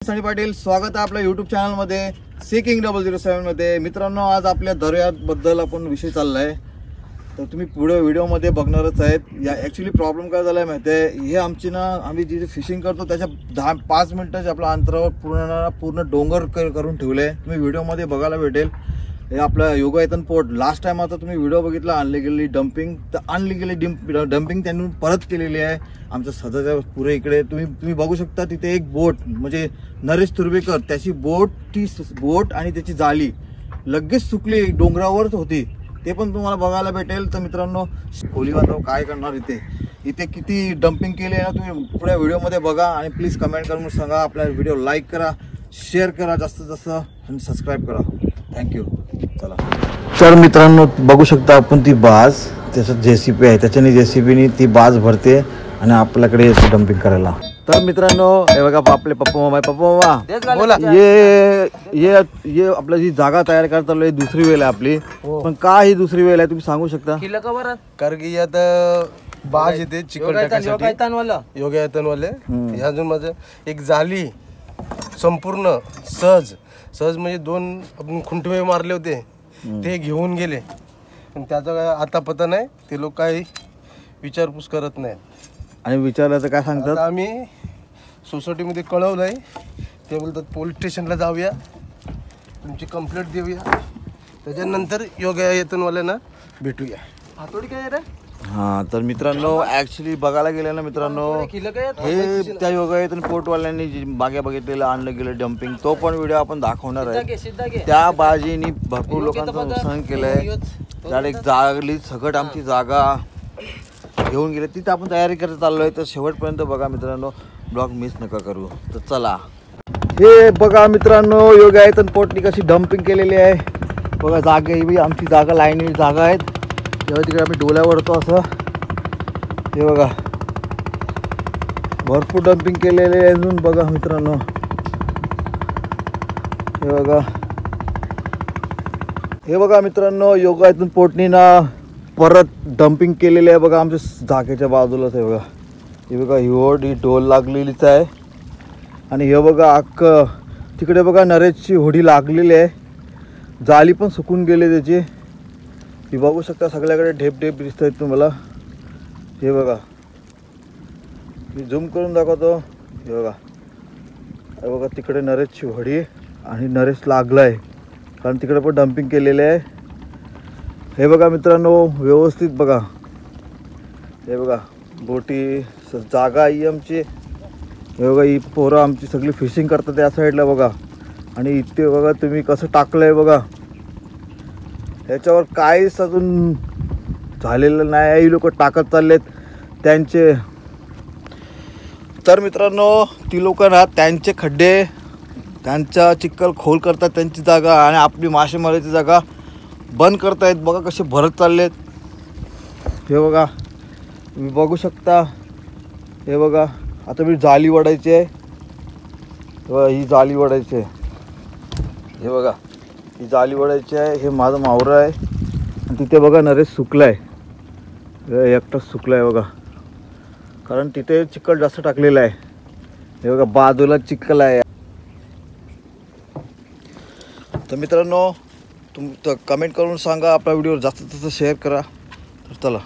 सनी पाटील, स्वागत आहे आपल्या YouTube चॅनल मध्ये सीकिंग 007 मध्ये। मित्रांनो, आज आपल्या दर्याबद्दल आपण विषय चाललाय, तर तुम्ही पुढे व्हिडिओ मध्ये बघणारच आहेत। या ॲक्च्युअली प्रॉब्लेम काय झालाय माहिती आहे, हे आम्ही जे फिशिंग करतो त्याच्या 10-5 मिनिटाच्या आपल्या अंतरावर पूर्ण डोंगर करून ठेवले। तुम्ही व्हिडिओ मध्ये बघायला भेटेल। हे आपलं योगायतन पोर्ट लास्ट टाइम आता तुम्ही व्हिडिओ बघितला अनलिगली डंपिंग, तर अनलिगली डंपिंग त्यांनी परत केलेली आहे आमच्या सध्याच्या पुरे इकडे। तुम्ही बघू शकता तिथे एक बोट, म्हणजे नरेश तुर्वेकर त्याची बोट आणि त्याची जाळी लगेच सुकली, डोंगरावर होती, ते पण तुम्हाला बघायला भेटेल। तर मित्रांनो, कोली बांधव काय करणार इथे किती डंपिंग केली आहे ना, तुम्ही पुढे व्हिडिओमध्ये बघा आणि प्लीज कमेंट करून सांगा। आपल्या व्हिडिओ लाईक करा, शेअर करा जास्तीत जास्त आणि सबस्क्राईब करा। थँक्यू। चला, तर मित्रांनो बघू शकता आपण ती बाज, त्याच्यात JCB आहे, त्याच्याने JCBने ती बाज भरते आणि आपल्याकडे येते डंपिंग करायला। तर मित्रांनो, हे बघा आपले पप्पा मामा बोला, ये आपलं जी जागा तयार करता दुसरी वेळ आहे आपली, पण का ही दुसरी वेळ आहे तुम्ही सांगू शकता? कारण की यात बाज येते चिकन टाकायसाठी, योगायतनवाले अजून माझं एक जाली संपूर्ण सहज म्हणजे 2 आपण खुंटवे मारले होते, ते घेऊन गेले आणि त्याचा काय आता पता नाही, ते लोक काही विचारपूस करत नाही। आणि विचारलं तर काय सांगतात? आम्ही सोसायटीमध्ये कळवलंय, ते बोलतात पोलीस स्टेशनला जाऊया, तुमची कंप्लेंट देऊया, त्याच्यानंतर योगायतनवाल्यांना भेटूया। हातोडी काय रे? हां, तर मित्रांनो ॲक्च्युली बघायला गेलं ना मित्रांनो, हे त्या योगायतन पोर्टवाल्यांनी जी मागे बघितलेलं आणलं गेलं डंपिंग, तो पण व्हिडिओ आपण दाखवणार आहे। त्या बाजीनी भरपूर लोकांचं नुकसान केलंय, डायरेक्ट जागली सकट आमची जागा घेऊन गेले, तिथे आपण तयारी करत चाललोय। तर शेवटपर्यंत बघा मित्रांनो, ब्लॉग मिस नका करू। तर चला, हे बघा मित्रांनो, योगायतन पोर्टनी कशी डंपिंग केलेली आहे बघा। जागे आमची जागा लाईनी जागा आहेत, तेव्हा तिकडे आम्ही डोल्यावरतो असं, हे बघा भरपूर डंपिंग केलेले आहे अजून बघा मित्रांनो। हे बघा मित्रांनो, योगायतन पोर्टनी ना परत डंपिंग केलेले आहे बघा, आमच्या जागेच्या बाजूलाच आहे बघा। हे बघा ही डोल लागलेलीच आहे, आणि हे बघा तिकडे बघा नरेशची होडी लागलेली आहे, जाळी पण सुकून गेली त्याची। हे बघू शकता, सगळ्याकडे ढेप दिसत आहेत तुम्हाला। हे बघा, मी झूम करून दाखवतो, हे बघा तिकडे नरेशची होडी आणि नरेश लागला आहे, कारण तिकडे पण डंपिंग केलेले आहे। हे बघा मित्रांनो, व्यवस्थित बघा, हे बघा बोटी जागा ही आमची, हे बघा ही पोरं आमची सगळी फिशिंग करतात त्या साईडला बघा, आणि इथे बघा तुम्ही कसं टाकलं आहे बघा, ह्याच्यावर काहीच अजून झालेलं नाही, ही लोक टाकत चाललेत त्यांचे। तर मित्रांनो, ती लोक ना त्यांचे खड्डे, त्यांचा चिखल खोल करतात त्यांची जागा, आणि आपली मासेमारीची जागा बंद करतायत बघा, कसे भरत चाललेत। हे बघा तुम्ही बघू शकता, हे बघा आता मी जाळी वडायची आहे, ही जाळी वडायची आहे, हे बघा ही जाळी वडायची आहे। हे माझं मावरं आहे, आणि तिथे बघा नरेश सुकला आहे, एकटाच सुकला आहे बघा, कारण तिथे चिखल जास्त टाकलेला आहे। हे बघा बाजूला चिखल आहे। तर मित्रांनो, कमेंट करून सांगा, आपला व्हिडिओ जास्तीत जास्त शेअर करा। तर चला।